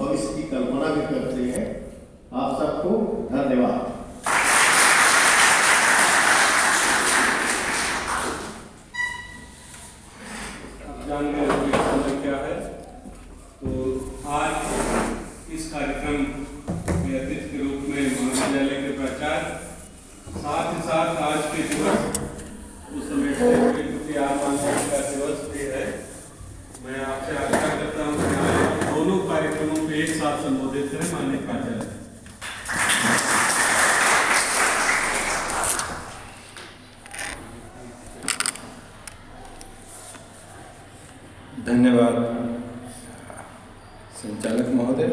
भविष्य की कल्पना भी करते हैं। आप सबको धन्यवाद। जानने समय क्या है, तो आज इस कार्यक्रम में अतिथि के रूप में महाविद्यालय के प्राचार्य, साथ ही साथ आज के दिवस उस समय क्योंकि आज मानसिक का दिवस भी है, मैं आपसे आग्रह करता हूँ कि आज दोनों कार्यक्रमों को एक साथ संबोधित करें। माननीय प्राचार्य, धन्यवाद संचालक महोदय,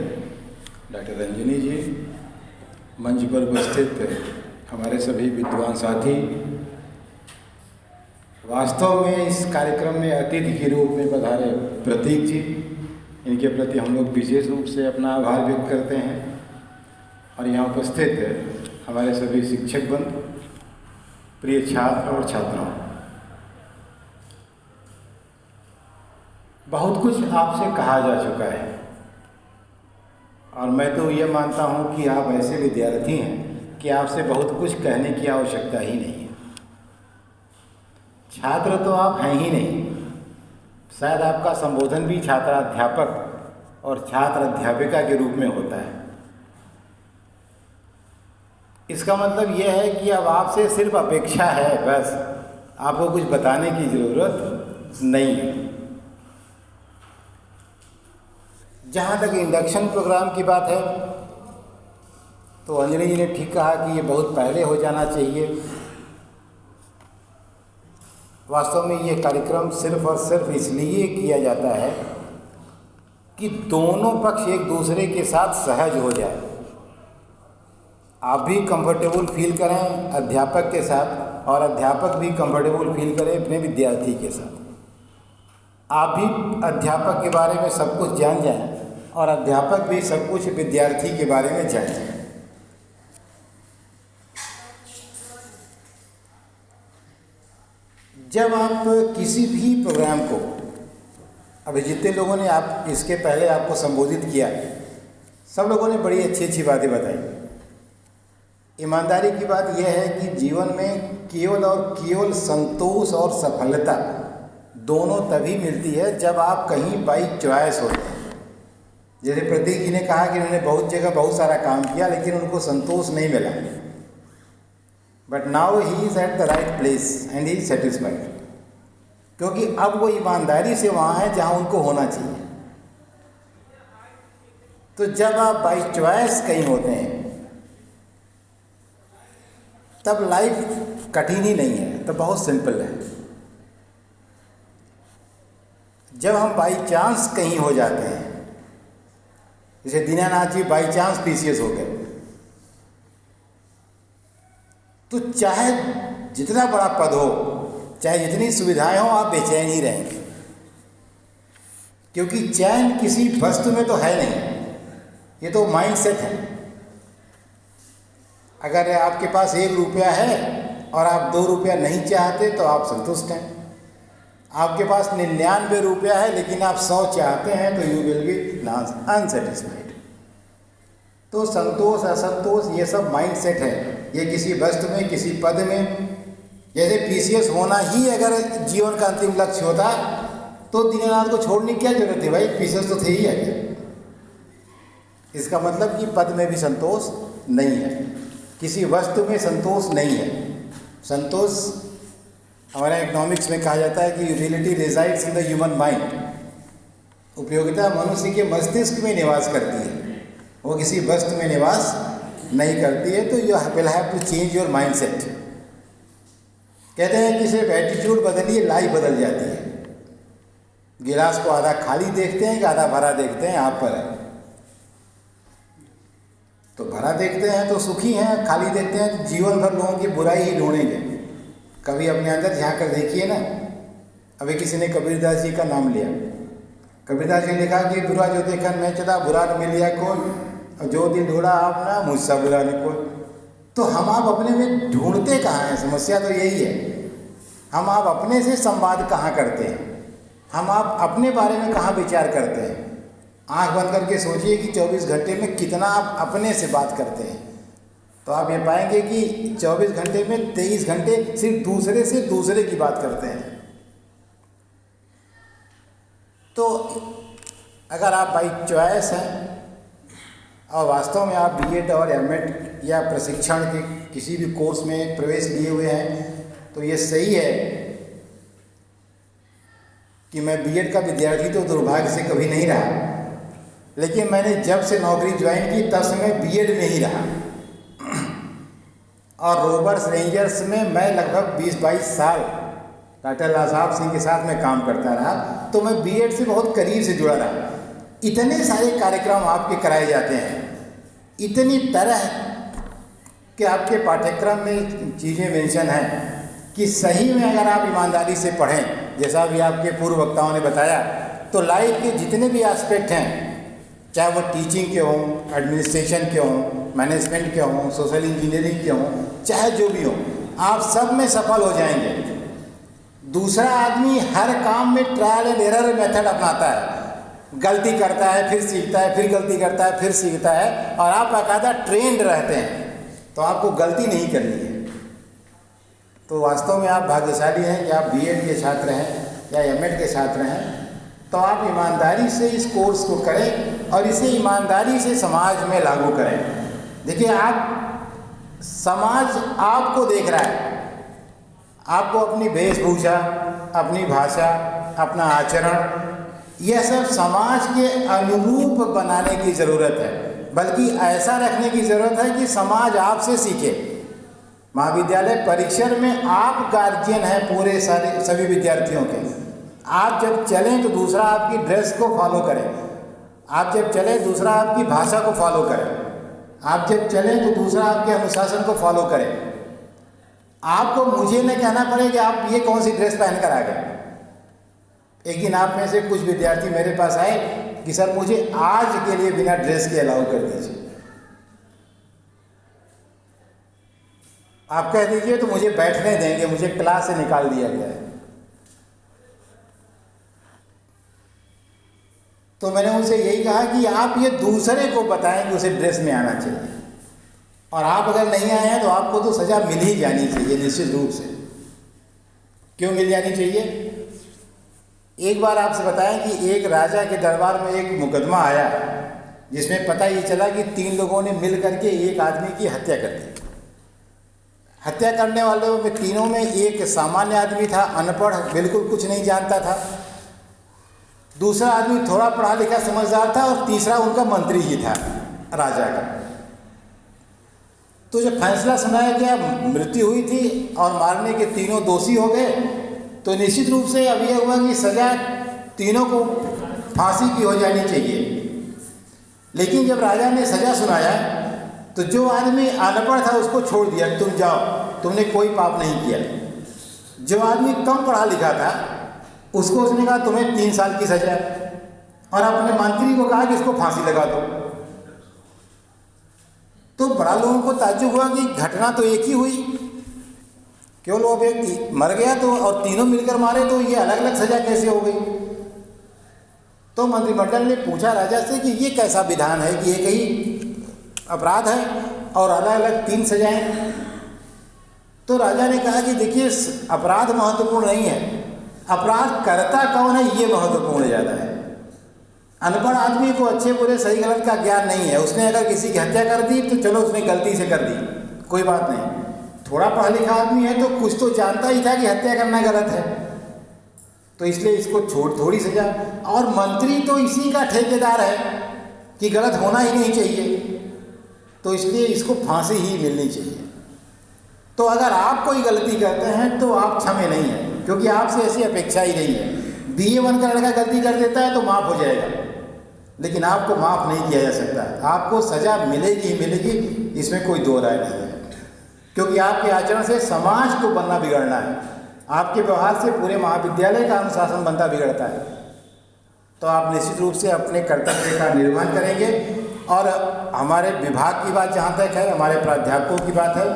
डॉक्टर रंजनी जी, मंच पर उपस्थित हमारे सभी विद्वान साथी। वास्तव में इस कार्यक्रम में अतिथि के रूप में पधारे प्रतीक जी, इनके प्रति हम लोग विशेष रूप से अपना आभार व्यक्त करते हैं। और यहाँ उपस्थित हमारे सभी शिक्षक बंधु, प्रिय छात्र और छात्राओं, बहुत कुछ आपसे कहा जा चुका है और मैं तो ये मानता हूँ कि आप ऐसे विद्यार्थी हैं कि आपसे बहुत कुछ कहने की आवश्यकता ही नहीं है। छात्र तो आप हैं ही नहीं, शायद आपका संबोधन भी छात्राध्यापक और छात्र अध्यापिका के रूप में होता है। इसका मतलब यह है कि अब आपसे सिर्फ अपेक्षा है, बस आपको कुछ बताने की ज़रूरत नहीं है। जहाँ तक इंडक्शन प्रोग्राम की बात है, तो अंजलि जी ने ठीक कहा कि ये बहुत पहले हो जाना चाहिए। वास्तव में ये कार्यक्रम सिर्फ और सिर्फ इसलिए किया जाता है कि दोनों पक्ष एक दूसरे के साथ सहज हो जाए। आप भी कंफर्टेबल फील करें अध्यापक के साथ और अध्यापक भी कंफर्टेबल फील करें अपने विद्यार्थी के साथ। आप भी अध्यापक के बारे में सब कुछ जान जाएं और अध्यापक भी सब कुछ विद्यार्थी के बारे में जान जाएं। जब आप किसी भी प्रोग्राम को, अभी जितने लोगों ने आप इसके पहले आपको संबोधित किया, सब लोगों ने बड़ी अच्छी अच्छी बातें बताई। ईमानदारी की बात यह है कि जीवन में केवल और केवल संतोष और सफलता दोनों तभी मिलती है जब आप कहीं बाई चॉइस होते हैं। जैसे प्रतीक जी ने कहा कि उन्होंने बहुत जगह बहुत सारा काम किया लेकिन उनको संतोष नहीं मिला, but now he is at the right place and he is satisfied, क्योंकि अब वो ईमानदारी से वहाँ है जहाँ उनको होना चाहिए। तो जब आप बाई चॉइस कहीं होते हैं तब लाइफ कठिन ही नहीं है, तो बहुत सिंपल है। जब हम बाई चांस कहीं हो जाते हैं, जैसे दीनानाथ जी बाई चांस पीसीएस हो गए, तो चाहे जितना बड़ा पद हो, चाहे जितनी सुविधाएं हो, आप बेचैन ही रहेंगे, क्योंकि चैन किसी वस्तु में तो है नहीं, ये तो माइंड सेट है। अगर आपके पास 1 रुपया है और आप 2 रुपया नहीं चाहते तो आप संतुष्ट हैं। आपके पास 99 रुपया है लेकिन आप 100 चाहते हैं तो यू विल बी अनसेटिस्फाइड। तो संतोष असंतोष ये सब माइंड सेट है, ये किसी वस्तु में, किसी पद में। जैसे पीसीएस होना ही अगर जीवन का अंतिम लक्ष्य होता तो दीनानाथ को छोड़ने की क्या जरूरत है भाई, पीसीएस तो थे ही है। इसका मतलब कि पद में भी संतोष नहीं है, किसी वस्तु में संतोष नहीं है। संतोष हमारे इकोनॉमिक्स में कहा जाता है कि utility resides in the human mind. उपयोगिता मनुष्य के मस्तिष्क में निवास करती है, वो किसी वस्तु में निवास नहीं करती है। तो you will have to change your mind set. कहते हैं कि सिर्फ एटीट्यूड बदलिए, लाइफ बदल जाती है। गिलास को आधा खाली देखते हैं कि आधा भरा देखते हैं, आप पर है। तो भरा देखते हैं तो सुखी हैं, खाली देखते हैं तो जीवन भर लोगों की बुराई ही ढूंढेंगे। कभी अपने अंदर झांक कर देखिए ना। अभी किसी ने कबीरदास जी का नाम लिया, कबीरदास जी ने लिखा कि बुरा जो देखा मैं चला, बुरा न मिलिया कौन, और जो दिल ढूंढा आपना मुझसा बुरा न कोई। तो हम आप अपने में ढूंढते कहाँ हैं, समस्या तो यही है। हम आप अपने से संवाद कहाँ करते हैं, हम आप अपने बारे में कहाँ विचार करते हैं। आंख बंद करके सोचिए कि 24 घंटे में कितना आप अपने से बात करते हैं, तो आप ये पाएंगे कि 24 घंटे में 23 घंटे सिर्फ दूसरे से दूसरे की बात करते हैं। तो अगर आप बाई चॉइस हैं और वास्तव में आप बीएड और एमएड या प्रशिक्षण के किसी भी कोर्स में प्रवेश लिए हुए हैं, तो ये सही है कि मैं बीएड का विद्यार्थी तो दुर्भाग्य से कभी नहीं रहा, लेकिन मैंने जब से नौकरी ज्वाइन की तब से मैं बीएड में ही रहा। और रोवर्स रेंजर्स में मैं लगभग 20-22 साल डॉक्टर लासाब सिंह के साथ में काम करता रहा, तो मैं बीएड से बहुत करीब से जुड़ा रहा। इतने सारे कार्यक्रम आपके कराए जाते हैं, इतनी तरह के आपके पाठ्यक्रम में चीज़ें मेंशन हैं कि सही में अगर आप ईमानदारी से पढ़ें, जैसा भी आपके पूर्व वक्ताओं ने बताया, तो लाइफ के जितने भी एस्पेक्ट हैं, चाहे वो टीचिंग के हों, एडमिनिस्ट्रेशन के हों, मैनेजमेंट के हों, सोशल इंजीनियरिंग के हों, चाहे जो भी हों, आप सब में सफल हो जाएंगे। दूसरा आदमी हर काम में ट्रायल एंड एरर मेथड अपनाता है, गलती करता है फिर सीखता है, फिर गलती करता है फिर सीखता है, और आप बाकायदा ट्रेंड रहते हैं, तो आपको गलती नहीं करनी है। तो वास्तव में आप भाग्यशाली हैं कि आप बीएड के छात्र हैं या एमएड के छात्र हैं, तो आप ईमानदारी से इस कोर्स को करें और इसे ईमानदारी से समाज में लागू करें। देखिए, आप समाज आपको देख रहा है, आपको अपनी वेशभूषा, अपनी भाषा, अपना आचरण, यह सब समाज के अनुरूप बनाने की ज़रूरत है, बल्कि ऐसा रखने की ज़रूरत है कि समाज आपसे सीखे। महाविद्यालय परिसर में आप गार्जियन हैं पूरे सभी विद्यार्थियों के। आप जब चलें तो दूसरा आपकी ड्रेस को फॉलो करे, आप जब चलें दूसरा आपकी भाषा को फॉलो करे, आप जब चलें तो दूसरा आपके अनुशासन को फॉलो करे। आपको मुझे न कहना पड़े कि आप ये कौन सी ड्रेस पहन कर आ गए। एक दिन आप में से कुछ विद्यार्थी मेरे पास आए कि सर मुझे आज के लिए बिना ड्रेस के अलाउ कर दीजिए। आप कह दीजिए तो मुझे बैठने देंगे, मुझे क्लास से निकाल दिया गया है। तो मैंने उनसे यही कहा कि आप ये दूसरे को बताएं कि उसे ड्रेस में आना चाहिए, और आप अगर नहीं आए हैं तो आपको तो सज़ा मिल ही जानी चाहिए निश्चित रूप से। क्यों मिल जानी चाहिए? एक बार आपसे बताएं कि एक राजा के दरबार में एक मुकदमा आया जिसमें पता ये चला कि 3 लोगों ने मिल करके एक आदमी की हत्या कर दी। हत्या करने वालों में तीनों में एक सामान्य आदमी था, अनपढ़, बिल्कुल कुछ नहीं जानता था। दूसरा आदमी थोड़ा पढ़ा लिखा समझदार था, और तीसरा उनका मंत्री ही था राजा का। तो जब फैसला सुनाया गया, मृत्यु हुई थी और मारने के तीनों दोषी हो गए, तो निश्चित रूप से अब यह हुआ कि सज़ा तीनों को फांसी की हो जानी चाहिए। लेकिन जब राजा ने सज़ा सुनाया तो जो आदमी अनपढ़ था उसको छोड़ दिया, तुम जाओ, तुमने कोई पाप नहीं किया। जो आदमी कम पढ़ा लिखा था उसको उसने कहा तुम्हें 3 साल की सज़ा, और अपने मंत्री को कहा कि इसको फांसी लगा दो। तो बड़ा लोगों को ताज्जुब हुआ कि घटना तो एक ही हुई, केवल वो व्यक्ति मर गया तो और तीनों मिलकर मारे, तो ये अलग अलग सज़ा कैसे हो गई। तो मंत्रिमंडल ने पूछा राजा से कि ये कैसा विधान है कि एक ही अपराध है और अलग अलग 3 सजाएं। तो राजा ने कहा कि देखिए, अपराध महत्वपूर्ण नहीं है, अपराध करता कौन है ये महत्वपूर्ण ज़्यादा है। अनपढ़ आदमी को अच्छे बुरे सही गलत का ज्ञान नहीं है, उसने अगर किसी की हत्या कर दी तो चलो उसने गलती से कर दी, कोई बात नहीं। थोड़ा पढ़ा लिखा आदमी है तो कुछ तो जानता ही था कि हत्या करना गलत है, तो इसलिए इसको थोड़ी सजा। और मंत्री तो इसी का ठेकेदार है कि गलत होना ही नहीं चाहिए, तो इसलिए इसको फांसी ही मिलनी चाहिए। तो अगर आप कोई गलती करते हैं तो आप क्षमे नहीं हैं, क्योंकि आपसे ऐसी अपेक्षा ही नहीं है। BA1 का लड़का गलती कर देता है तो माफ़ हो जाएगा, लेकिन आपको माफ़ नहीं किया जा सकता। आपको सज़ा मिलेगी ही मिलेगी, इसमें कोई दो राय नहीं है, क्योंकि आपके आचरण से समाज को बनना बिगड़ना है, आपके व्यवहार से पूरे महाविद्यालय का अनुशासन बनता बिगड़ता है। तो आप निश्चित रूप से अपने कर्तव्य का निर्वहन करेंगे। और हमारे विभाग की बात जहाँ तक है, हमारे प्राध्यापकों की बात है,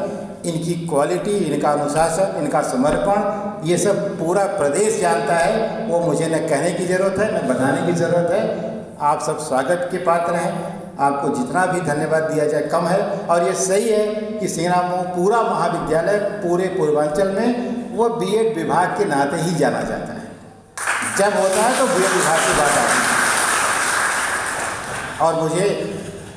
इनकी क्वालिटी, इनका अनुशासन, इनका समर्पण, ये सब पूरा प्रदेश जानता है। वो मुझे न कहने की ज़रूरत है न बताने की ज़रूरत है। आप सब स्वागत के पात्र हैं। आपको जितना भी धन्यवाद दिया जाए कम है। और ये सही है कि सिंघनामऊ पूरा महाविद्यालय पूरे पूर्वांचल में वो बीएड विभाग के नाते ही जाना जाता है। जब होता है तो बीएड विभाग की बात आती है। और मुझे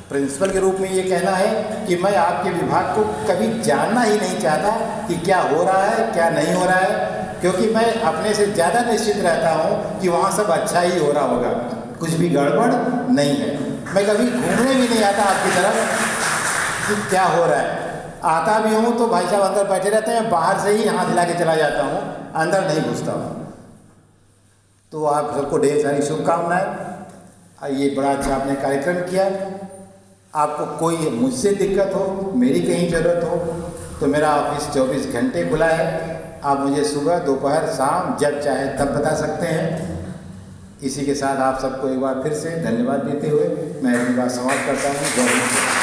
प्रिंसिपल के रूप में ये कहना है कि मैं आपके विभाग को कभी जानना ही नहीं चाहता कि क्या हो रहा है क्या नहीं हो रहा है, क्योंकि मैं अपने से ज़्यादा निश्चित रहता हूँ कि वहाँ सब अच्छा ही हो रहा होगा, कुछ भी गड़बड़ नहीं है। मैं कभी घूमने भी नहीं आता आपकी तरफ कि क्या हो रहा है। आता भी हूँ तो भाई साहब अंदर बैठे रहते हैं, बाहर से ही हाथ हिला के चला जाता हूँ, अंदर नहीं घुसता हूँ। तो आप सबको ढेर सारी शुभकामनाएं। ये बड़ा अच्छा आपने कार्यक्रम किया। आपको कोई मुझसे दिक्कत हो, मेरी कहीं ज़रूरत हो तो मेरा ऑफिस 24 घंटे खुला है। आप मुझे सुबह दोपहर शाम जब चाहे तब बता सकते हैं। इसी के साथ आप सबको एक बार फिर से धन्यवाद देते हुए मैं अपनी बात समाप्त करता हूँ। जय हिंद।